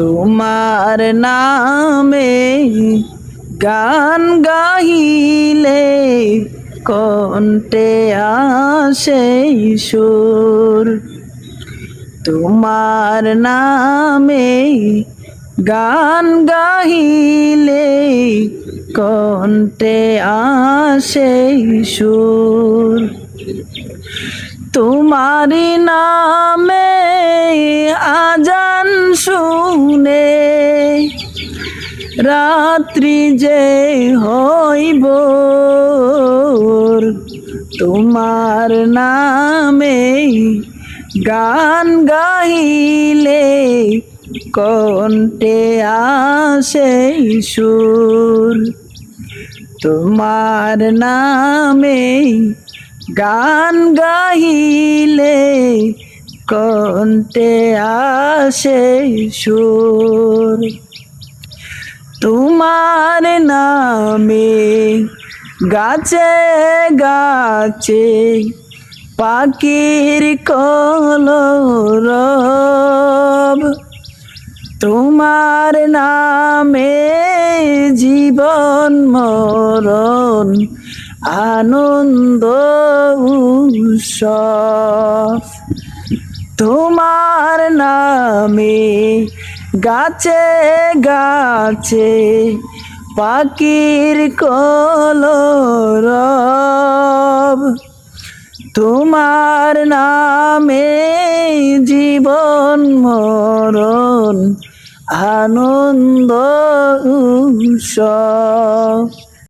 তোমার নামে গান গাহিলে কণ্ঠে আসে সুর। তোমার নামে গান গাহিলে কণ্ঠে আসে সুর। তোমারি নামে আজান শুনে রাত্রি যে হইব। তোমার নামে গান গাহিলে কণ্ঠে আসে সুর। তোমার নামে গান গাহিলে কণ্ঠে আসে সুর। তোমার নামে গাছে গাছে পাখির কলরব। তোমার নামে জীবন মরণ আনন্দ উৎসব। তোমার নামে গাছে গাছে পাখির কলরব। তোমার নামে জীবন মরণ আনন্দ উৎসব।